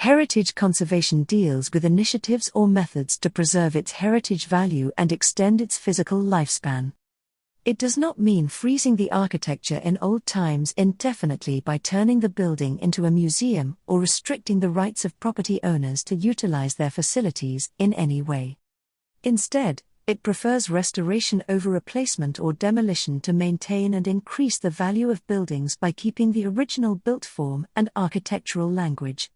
Heritage conservation deals with initiatives or methods to preserve its heritage value and extend its physical lifespan. It does not mean freezing the architecture in old times indefinitely by turning the building into a museum or restricting the rights of property owners to utilize their facilities in any way. Instead, it prefers restoration over replacement or demolition to maintain and increase the value of buildings by keeping the original built form and architectural language.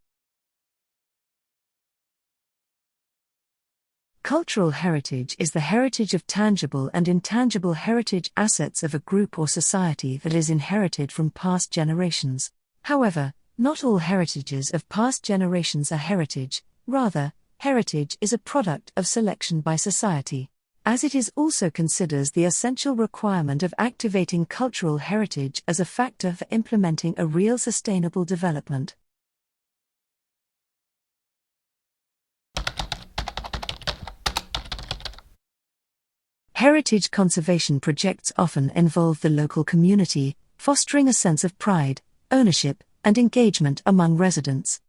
Cultural heritage is the heritage of tangible and intangible heritage assets of a group or society that is inherited from past generations. However, not all heritages of past generations are heritage, rather, heritage is a product of selection by society, as it is also considers the essential requirement of activating cultural heritage as a factor for implementing a real sustainable development. Heritage conservation projects often involve the local community, fostering a sense of pride, ownership, and engagement among residents.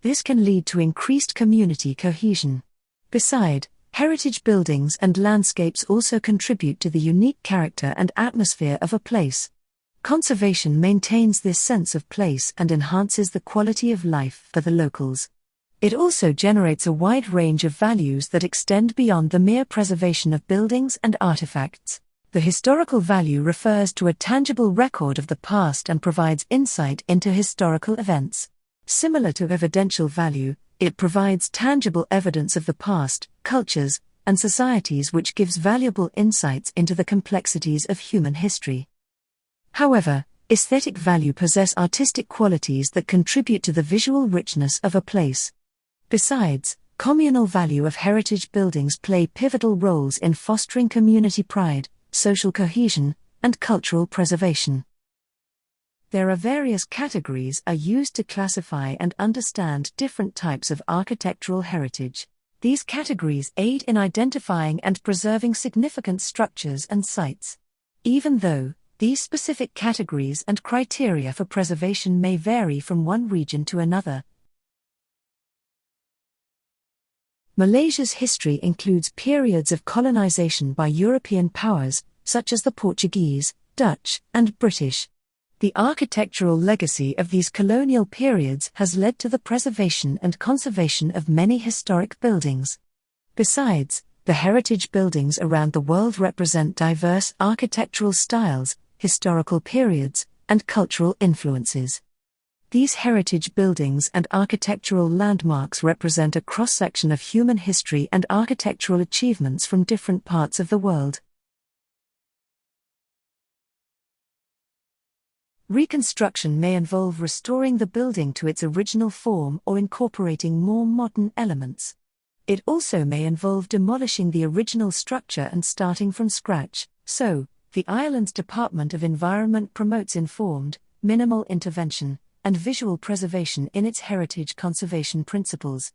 This can lead to increased community cohesion. Besides, heritage buildings and landscapes also contribute to the unique character and atmosphere of a place. Conservation maintains this sense of place and enhances the quality of life for the locals. It also generates a wide range of values that extend beyond the mere preservation of buildings and artifacts. The historical value refers to a tangible record of the past and provides insight into historical events. Similar to evidential value, it provides tangible evidence of the past, cultures, and societies, which gives valuable insights into the complexities of human history. However, aesthetic value possess artistic qualities that contribute to the visual richness of a place. Besides, communal value of heritage buildings play pivotal roles in fostering community pride, social cohesion, and cultural preservation. There are various categories used to classify and understand different types of architectural heritage. These categories aid in identifying and preserving significant structures and sites. Even though these specific categories and criteria for preservation may vary from one region to another, Malaysia's history includes periods of colonization by European powers, such as the Portuguese, Dutch, and British. The architectural legacy of these colonial periods has led to the preservation and conservation of many historic buildings. Besides, the heritage buildings around the world represent diverse architectural styles, historical periods, and cultural influences. These heritage buildings and architectural landmarks represent a cross-section of human history and architectural achievements from different parts of the world. Reconstruction may involve restoring the building to its original form or incorporating more modern elements. It also may involve demolishing the original structure and starting from scratch. So, the island's Department of Environment promotes informed, minimal intervention, and visual preservation in its heritage conservation principles.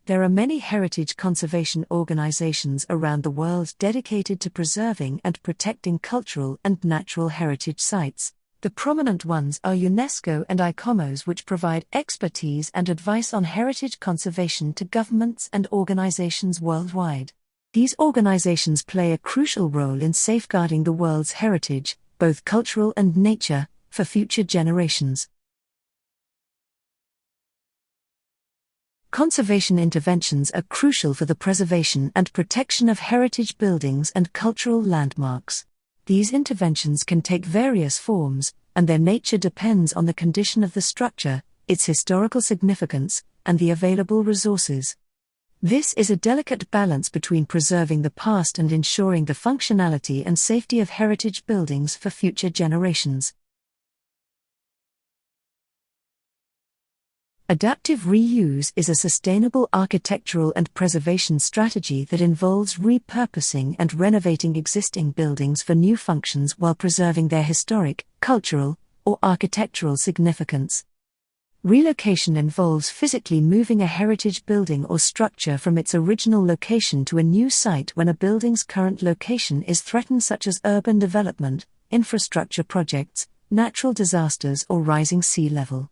There are many heritage conservation organizations around the world dedicated to preserving and protecting cultural and natural heritage sites. The prominent ones are UNESCO and ICOMOS, which provide expertise and advice on heritage conservation to governments and organizations worldwide. These organizations play a crucial role in safeguarding the world's heritage, both cultural and nature, for future generations. Conservation interventions are crucial for the preservation and protection of heritage buildings and cultural landmarks. These interventions can take various forms, and their nature depends on the condition of the structure, its historical significance, and the available resources. This is a delicate balance between preserving the past and ensuring the functionality and safety of heritage buildings for future generations. Adaptive reuse is a sustainable architectural and preservation strategy that involves repurposing and renovating existing buildings for new functions while preserving their historic, cultural, or architectural significance. Relocation involves physically moving a heritage building or structure from its original location to a new site when a building's current location is threatened, such as urban development, infrastructure projects, natural disasters, or rising sea level.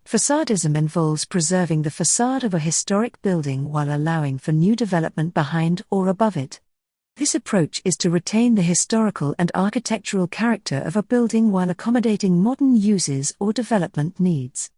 Facadism involves preserving the facade of a historic building while allowing for new development behind or above it. This approach is to retain the historical and architectural character of a building while accommodating modern uses or development needs.